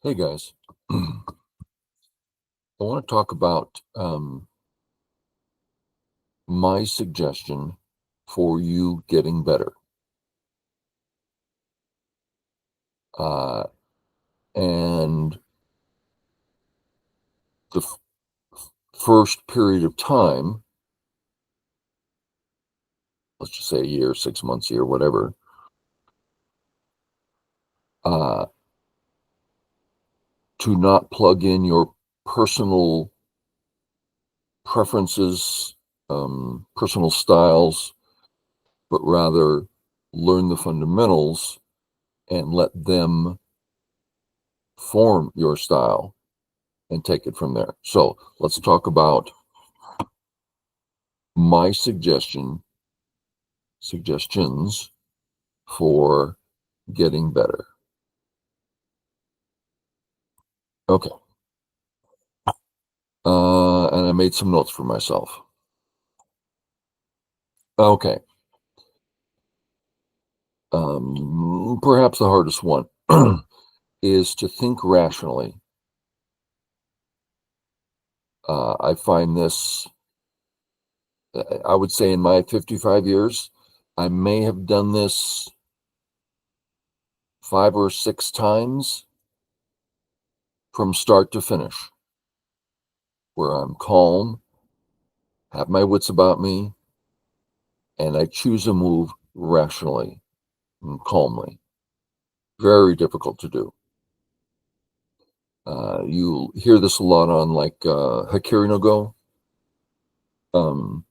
Hey guys, I want to talk about my suggestion for you getting better. Uh, and the first period of time, let's just say a year, 6 months, a year, whatever, uh, to not plug in your personal preferences, personal styles, but rather learn the fundamentals and let them form your style and take it from there. So let's talk about my suggestions for getting better. Okay. And I made some notes for myself. Okay. Perhaps the hardest one is to think rationally. I find this, I would say in my 55 years, I may have done this 5 or 6 times from start to finish, where I'm calm, have my wits about me, and I choose a move rationally and calmly. Very difficult to do. You hear this a lot on like Hakiri no Go. Um,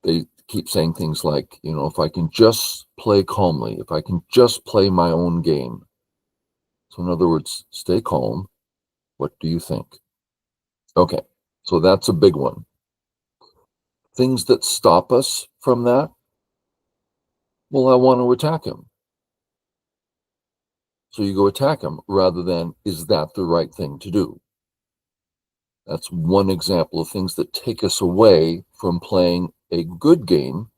they keep saying things like, if I can just play calmly, if I can just play my own game. So in other words, stay calm. What do you think? Okay, so that's a big one. Things that stop us from that, well, I want to attack him. So you go attack him rather than, is that the right thing to do? That's one example of things that take us away from playing a good game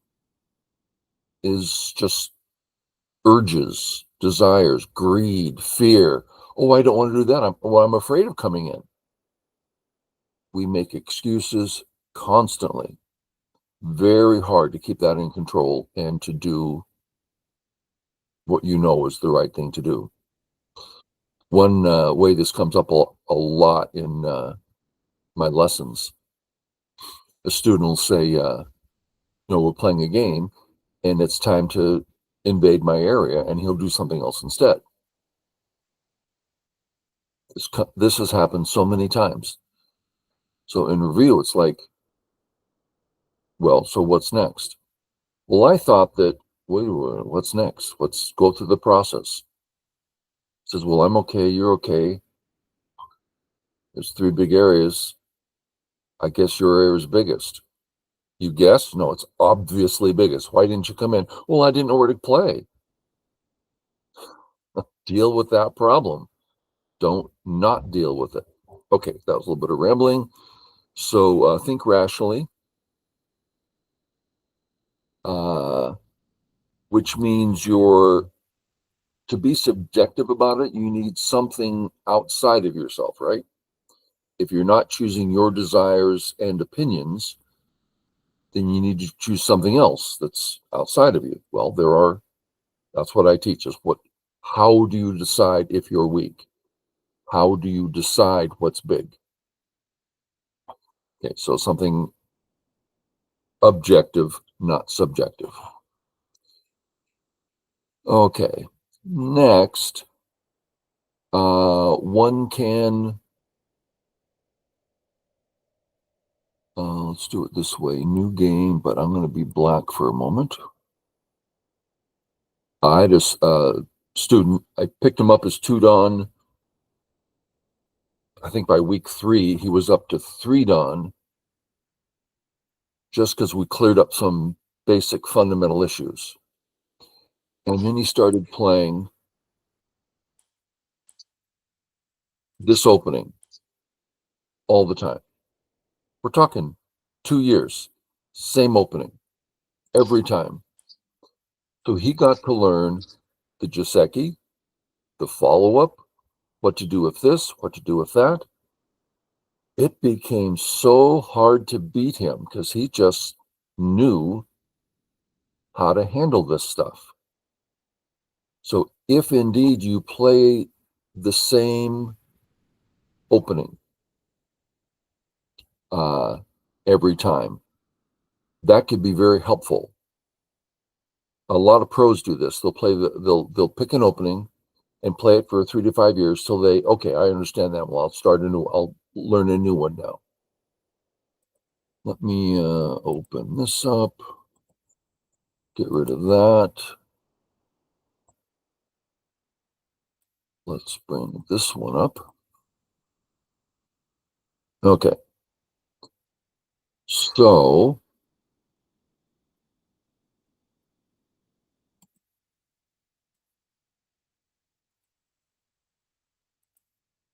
is just urges, desires, greed, fear. Oh, I don't want to do that. I'm afraid of coming in. We make excuses constantly. Very hard to keep that in control and to do what you know is the right thing to do. One way this comes up a lot in my lessons, a student will say, we're playing a game and it's time to invade my area, and he'll do something else instead. This has happened so many times. So in review, it's like, well, so what's next? Well, I thought that, wait, what's next? Let's go through the process. Says, well, I'm okay, you're okay. There's 3 big areas. I guess your area is biggest. You guessed? No, it's obviously biggest. Why didn't you come in? Well, I didn't know where to play. Deal with that problem. Don't not deal with it. Okay, that was a little bit of rambling. So think rationally, uh, which means to be subjective about it, you need something outside of yourself, right? If you're not choosing your desires and opinions, then you need to choose something else that's outside of you. Well, that's what I teach is how do you decide if you're weak? How do you decide what's big? Okay, so something objective, not subjective. Okay, next, one can, let's do it this way, new game, but I'm going to be black for a moment. I had a student, I picked him up as 2 Dan. I think by week 3, he was up to 3 Dan just because we cleared up some basic fundamental issues. And then he started playing this opening all the time. We're talking 2 years, same opening every time. So he got to learn the Joseki, the follow-up, what to do with this, what to do with that. It became so hard to beat him because he just knew how to handle this stuff. So if indeed you play the same opening every time, that could be very helpful. A lot of pros do this. They'll pick an opening and play it for 3 to 5 years till they, okay, I understand that. Well, I'll learn a new one now. Let me open this up. Get rid of that. Let's bring this one up. Okay. So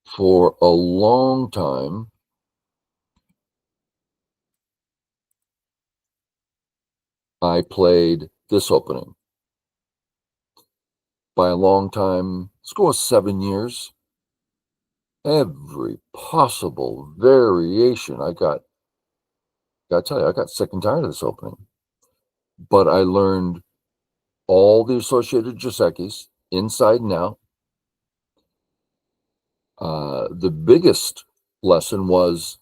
for a long time, I played this opening. By a long time, let's go with 7 years. Every possible variation gotta tell you, I got sick and tired of this opening. But I learned all the associated Giuseppes inside and out. The biggest lesson was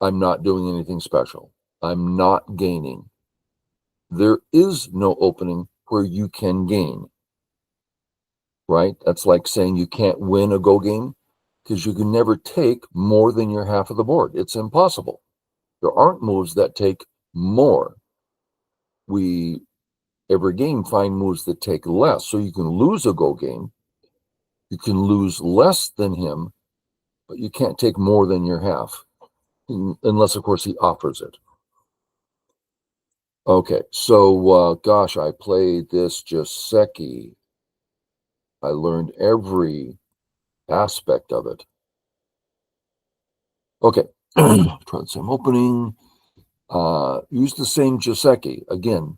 I'm not doing anything special. I'm not gaining. There is no opening where you can gain, right? That's like saying you can't win a Go game because you can never take more than your half of the board. It's impossible. There aren't moves that take more. We, every game, find moves that take less. So you can lose a Go game. You can lose less than him, but you can't take more than your half, unless, of course, he offers it. Okay, so gosh, I played this Giuseppe. I learned every aspect of it. Okay, try the same opening. Use the same Giuseppe. Again,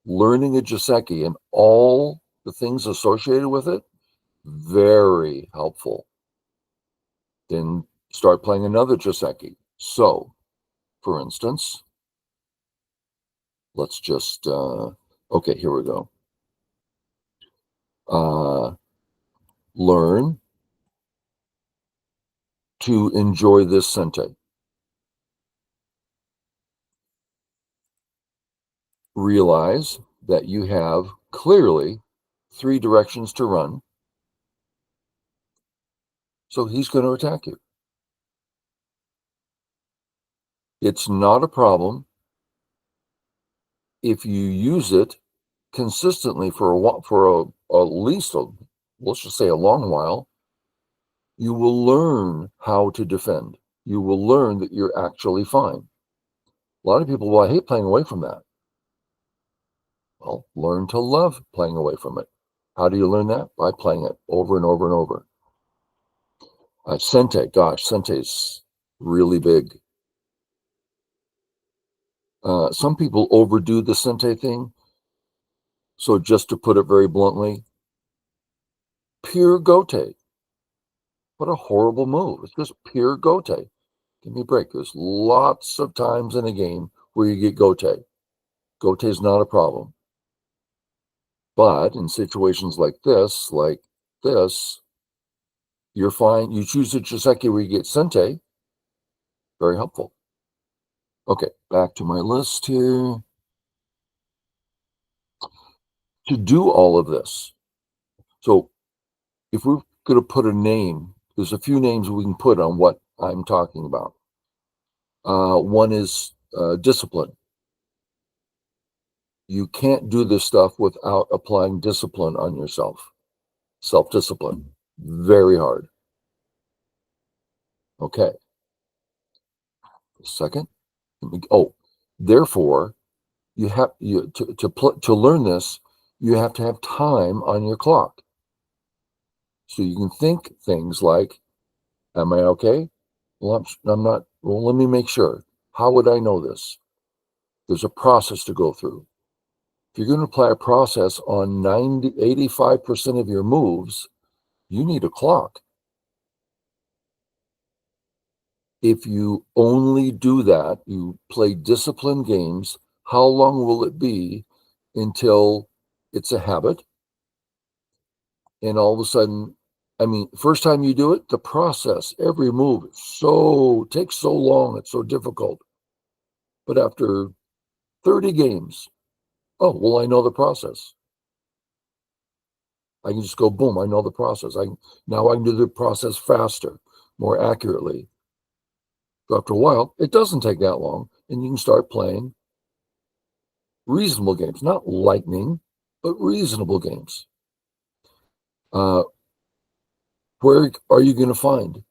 learning a Giuseppe and all the things associated with it, very helpful. Then start playing another Giuseppe. So, for instance, let's just, okay, here we go. Learn to enjoy this sente. Realize that you have clearly 3 directions to run. So he's going to attack you. It's not a problem if you use it consistently for at least let's just say a long while. You will learn how to defend. You will learn that you're actually fine. A lot of people, well, I hate playing away from that. Well, learn to love playing away from it. How do you learn that? By playing it over and over and over. Sente, gosh, Sente's really big. Some people overdo the Sente thing. So just to put it very bluntly, pure gote. What a horrible move. It's just pure gote. Give me a break. There's lots of times in a game where you get gote. Gote is not a problem. But in situations like this, you're fine. You choose a Joseki where you get Sente. Very helpful. Okay, back to my list here. To do all of this. So if we're going to put a name, there's a few names we can put on what I'm talking about. One is discipline. You can't do this stuff without applying discipline on yourself. Self-discipline. Very hard. Okay. Second. Therefore, to learn this, you have to have time on your clock. So you can think things like, am I okay? Well, I'm not. Well, let me make sure. How would I know this? There's a process to go through. If you're going to apply a process on 85% of your moves, You need a clock. If you only do that, you play disciplined games, how long will it be until it's a habit? And all of a sudden, I mean, first time you do it, the process, every move, takes so long, it's so difficult. But after 30 games, oh, well, I know the process. I can just go, boom, I know the process. Now I can do the process faster, more accurately. So after a while, it doesn't take that long, and you can start playing reasonable games, not lightning, but reasonable games. Uh, where are you going to find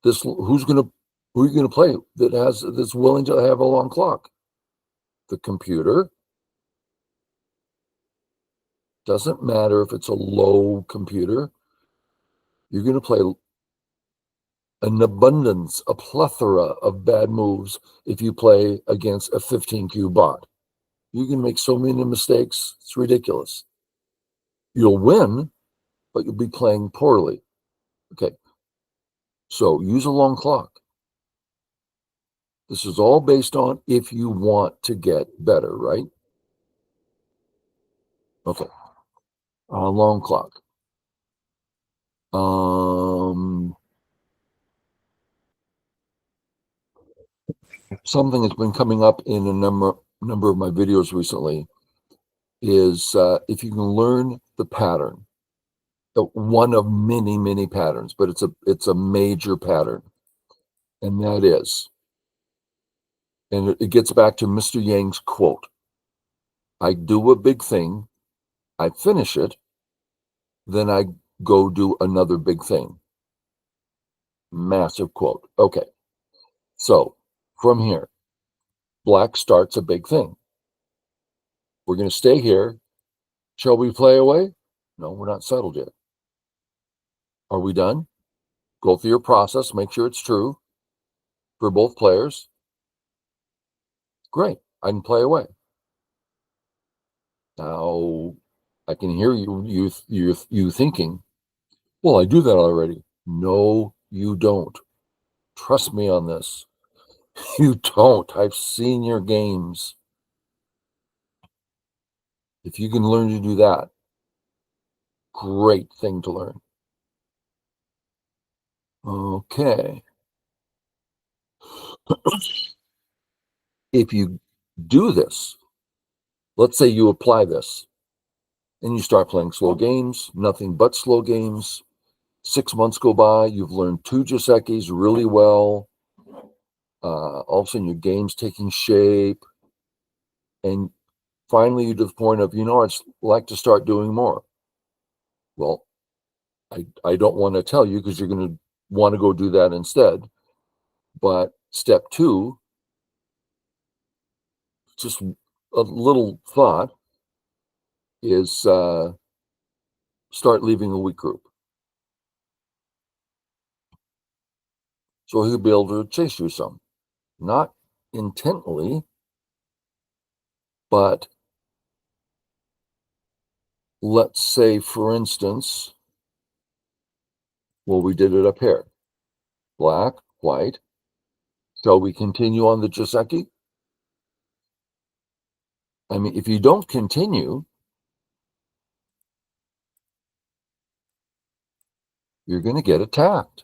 this? Who are you going to play that's willing to have a long clock? The computer. Doesn't matter if it's a low computer. You're going to play an abundance, a plethora of bad moves if you play against a 15Q bot. You can make so many mistakes, it's ridiculous. You'll win, but you'll be playing poorly. Okay, so use a long clock. This is all based on if you want to get better, right? Okay, long clock. Um, Something that's been coming up in a number of my videos recently is if you can learn the pattern, one of many patterns, but it's a major pattern, and that is, and it gets back to Mr. Yang's quote: "I do a big thing, I finish it, then I go do another big thing." Massive quote. Okay, so from here, Black starts a big thing. We're going to stay here. Shall we play away? No, we're not settled yet. Are we done? Go through your process, make sure it's true for both players. Great, I can play away. Now, I can hear you thinking, well, I do that already. No, you don't. Trust me on this. You don't. I've seen your games. If you can learn to do that, great thing to learn. Okay. If you do this, let's say you apply this and you start playing slow games, nothing but slow games. 6 months go by, you've learned two Giuseppes really well. All of a sudden, your game's taking shape. And finally, you're to the point of, I'd like to start doing more. Well, I don't want to tell you because you're going to want to go do that instead. But step two, just a little thought, is start leaving a weak group. So he'll be able to chase you some. Not intently, but let's say, for instance, well, we did it up here. Black, white. Shall we continue on the Joseki? I mean, if you don't continue, you're going to get attacked.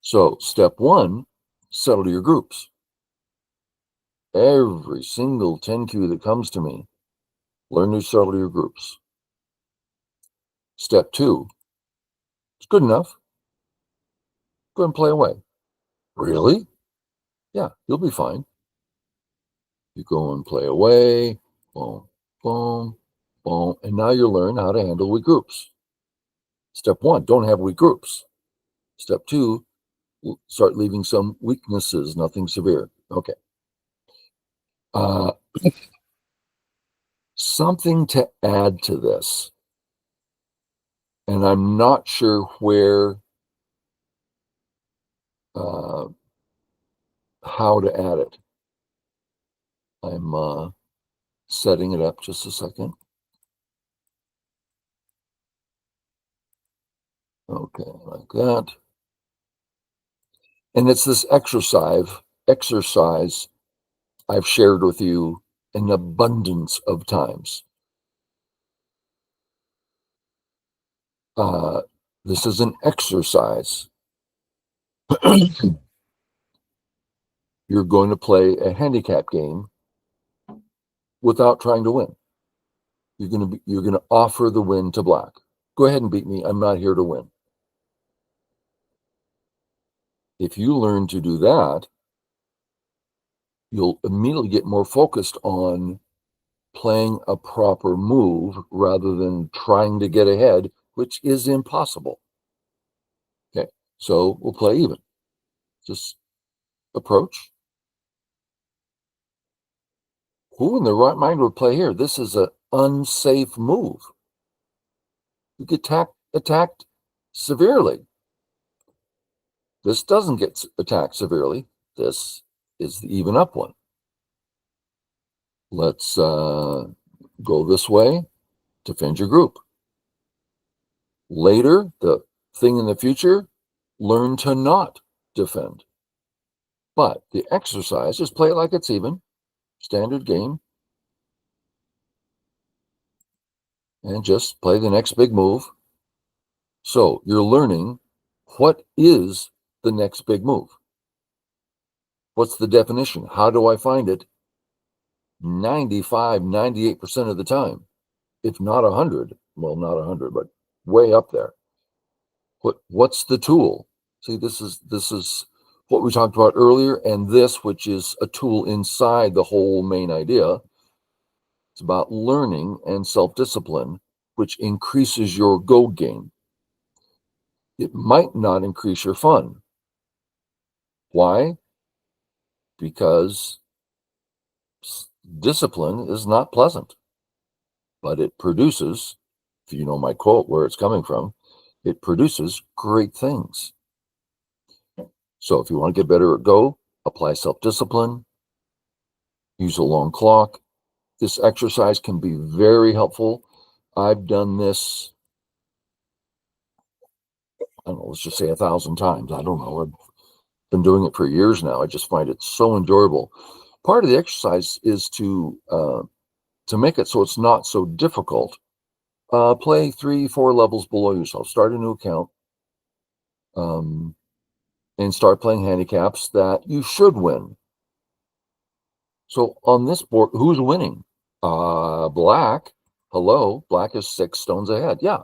So step one, settle your groups. Every single 10Q that comes to me, learn to settle your groups. Step two, it's good enough. Go and play away. Really? Yeah, you'll be fine. You go and play away, boom, boom, boom, and now you learn how to handle weak groups. Step one, don't have weak groups. Step two, start leaving some weaknesses, nothing severe. Okay. Uh, Something to add to this, and I'm not sure where, uh, how to add it. I'm setting it up just a second. Okay, like that. And it's this exercise I've shared with you an abundance of times. Uh, this is an exercise. You're going to play a handicap game without trying to win. You're going to offer the win to black. Go ahead and beat me. I'm not here to win. If you learn to do that, you'll immediately get more focused on playing a proper move rather than trying to get ahead, which is impossible. Okay, so we'll play even. Just approach. Who in the right mind would play here? This is an unsafe move. You get attacked severely. This doesn't get attacked severely. This is the even up one. Let's go this way. Defend your group. Later, the thing in the future, learn to not defend. But the exercise is play it like it's even, standard game, and just play the next big move. So you're learning what is the next big move. What's the definition? How do I find it? 95, 98% of the time, if not 100, well, not 100, but way up there. What's the tool? See, this is what we talked about earlier, and this, which is a tool inside the whole main idea. It's about learning and self-discipline, which increases your go game. It might not increase your fun. Why? Because discipline is not pleasant, but it produces, if you know my quote, where it's coming from, it produces great things. So if you want to get better at Go, apply self-discipline, use a long clock. This exercise can be very helpful. I've done this, I don't know, let's just say 1,000 times. I don't know. I've been doing it for years now. I just find it so enjoyable. Part of the exercise is to make it so it's not so difficult. Play 3, 4 levels below yourself. Start a new account, and start playing handicaps that you should win. So on this board, who's winning? Black. Hello, black is 6 stones ahead. Yeah,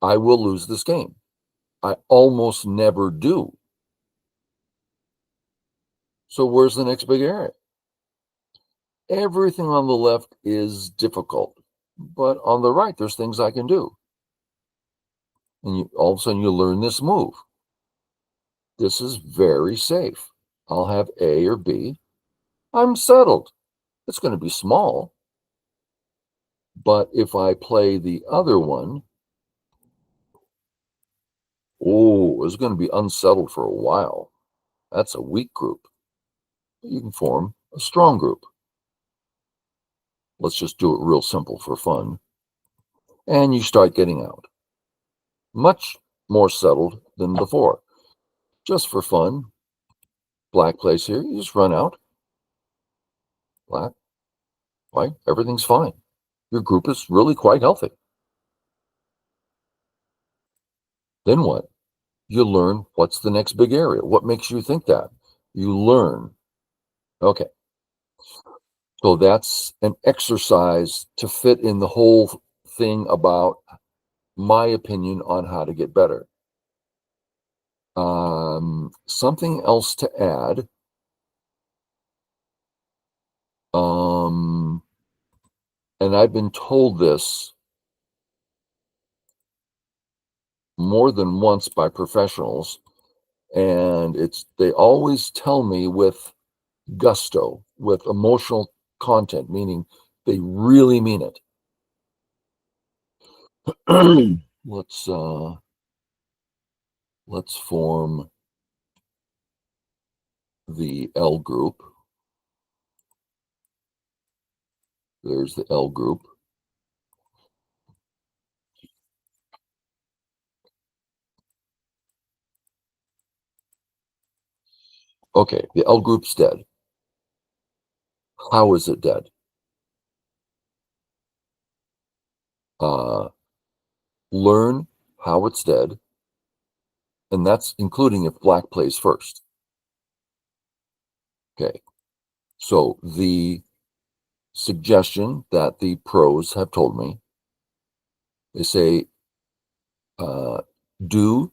I will lose this game. I almost never do. So where's the next big area? Everything on the left is difficult, but on the right, there's things I can do. And all of a sudden, you learn this move. This is very safe. I'll have A or B. I'm settled. It's going to be small. But if I play the other one, oh, it's going to be unsettled for a while. That's a weak group. You can form a strong group. Let's just do it real simple for fun. And you start getting out. Much more settled than before. Just for fun. Black plays here. You just run out. Black, white, everything's fine. Your group is really quite healthy. Then what? You learn what's the next big area. What makes you think that? You learn. Okay. So that's an exercise to fit in the whole thing about my opinion on how to get better. Something else to add. And I've been told this more than once by professionals, and they always tell me with gusto, with emotional content, meaning they really mean it. Let's form the L group. There's the L group. Okay, the L group's dead. How is it dead? Uh, Learn how it's dead, and that's including if black plays first. Okay, so the suggestion that the pros have told me, they say, uh, do,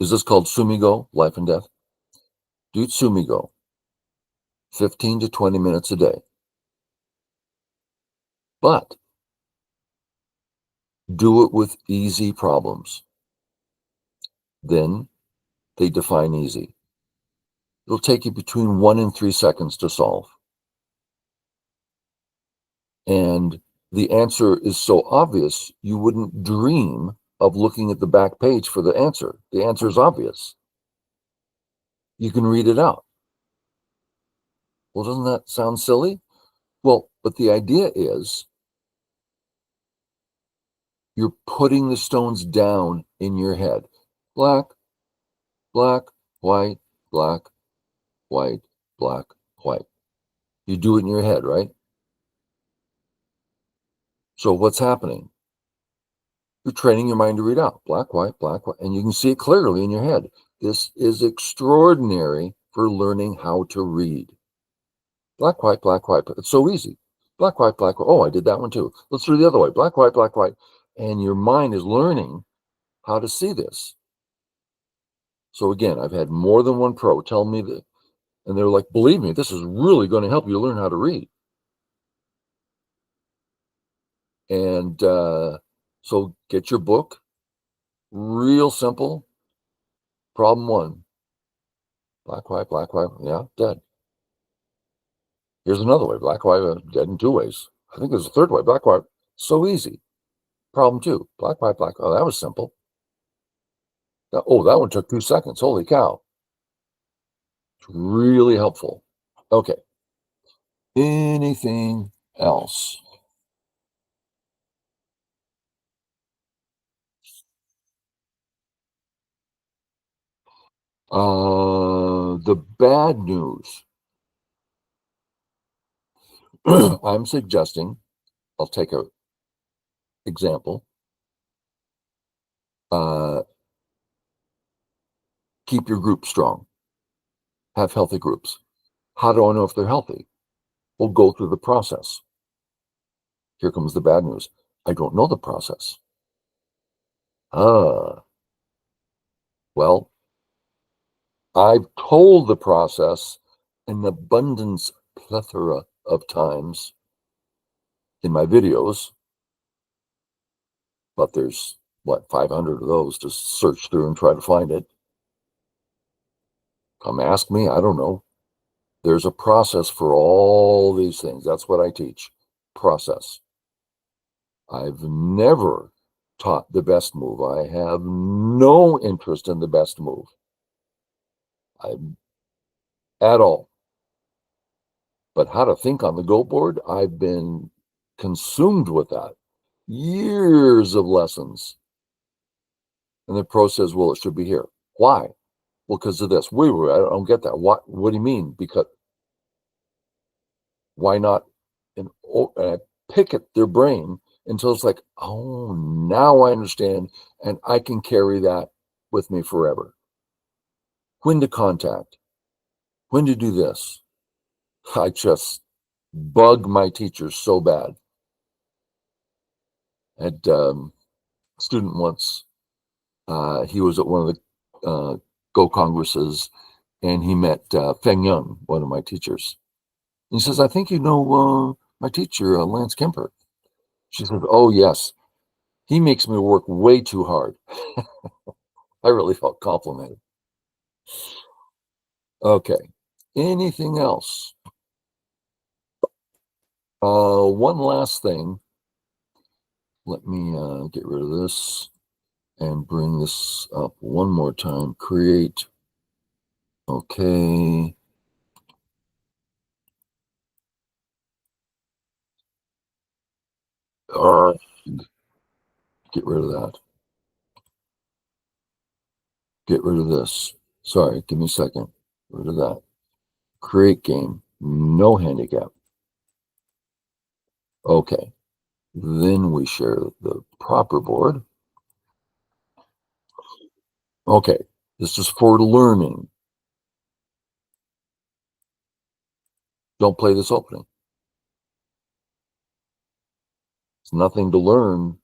is this called sumigo, life and death? Do sumigo 15 to 20 minutes a day. But do it with easy problems. Then they define easy. It'll take you between 1 and 3 seconds to solve. And the answer is so obvious, you wouldn't dream of looking at the back page for the answer. The answer is obvious. You can read it out. Well, doesn't that sound silly? Well, but the idea is you're putting the stones down in your head. Black, black, white, black, white, black, white. You do it in your head, right? So what's happening? You're training your mind to read out black, white, and you can see it clearly in your head. This is extraordinary for learning how to read. Black, white, black, white. It's so easy. Black, white, black, white. Oh, I did that one too. Let's do it the other way. Black, white, black, white. And your mind is learning how to see this. So again, I've had more than one pro tell me that, and they're like, believe me, this is really going to help you learn how to read. And so get your book, real simple. Problem one, black, white, yeah, dead. Here's another way, black, white, dead in 2 ways. I think there's a third way, black, white, so easy. Problem two, black, white, black, oh, that was simple. Oh, that one took 2 seconds, holy cow. It's really helpful. Okay, anything else? The bad news. I'm suggesting, I'll take a example. Uh, keep your group strong. Have healthy groups. How do I know if they're healthy? We'll go through the process. Here comes the bad news. I don't know the process. Well, I've told the process an abundance, plethora of times in my videos, but there's what, 500 of those to search through and try to find it. Come ask me, I don't know. There's a process for all these things. That's what I teach. Process. I've never taught the best move. I have no interest in the best move. At all. But how to think on the go board, I've been consumed with that. Years of lessons. And the pro says, well, it should be here. Why? Well, because of this. Wait, I don't get that. What do you mean? Because why not? And I pick at their brain until it's like, oh, now I understand. And I can carry that with me forever. When to contact, when to do this. I just bug my teachers so bad. I had a student once, he was at one of the Go Congresses, and he met Feng Young, one of my teachers. He says, I think you know my teacher, Lance Kemper. She says, oh, yes. He makes me work way too hard. I really felt complimented. Okay. Anything else? One last thing. Let me get rid of this and bring this up one more time. Create. Okay. Get rid of that. Get rid of this. Sorry, give me a second. Get rid of that. Create game, no handicap. Okay, then we share the proper board. Okay, this is for learning. Don't play this opening. It's nothing to learn,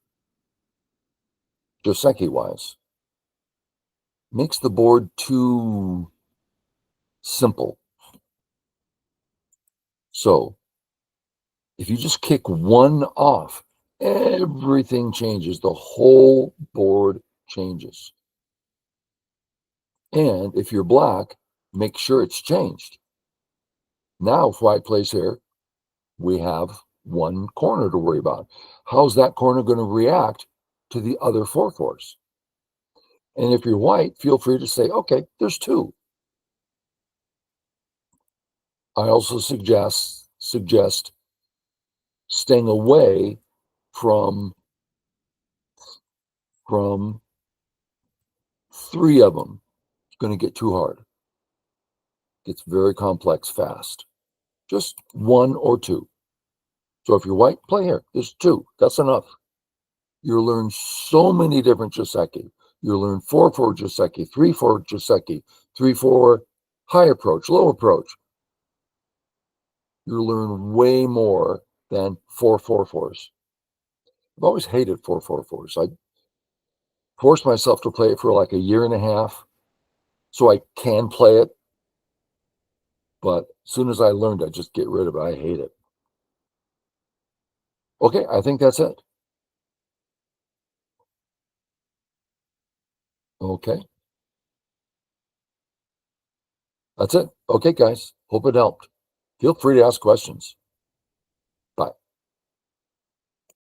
Joseki-wise. Makes the board too simple. So if you just kick one off, everything changes. The whole board changes. And if you're black, make sure it's changed. Now, if white plays here, we have one corner to worry about. How's that corner going to react to the other 4/4s? And if you're white, feel free to say, okay, there's two. I also suggest staying away from three of them. It's going to get too hard. It's very complex fast. Just one or two. So if you're white, play here. There's two. That's enough. You'll learn so many different Joseki. You'll learn 4/4 Joseki, 3/4 Joseki, 3/4 high approach, low approach. You'll learn way more than 4/4/4s. I've always hated 4/4/4s. I forced myself to play it for like a year and a half so I can play it. But as soon as I learned, I just get rid of it. I hate it. Okay, I think that's it. Okay, that's it. Okay, guys, hope it helped. Feel free to ask questions.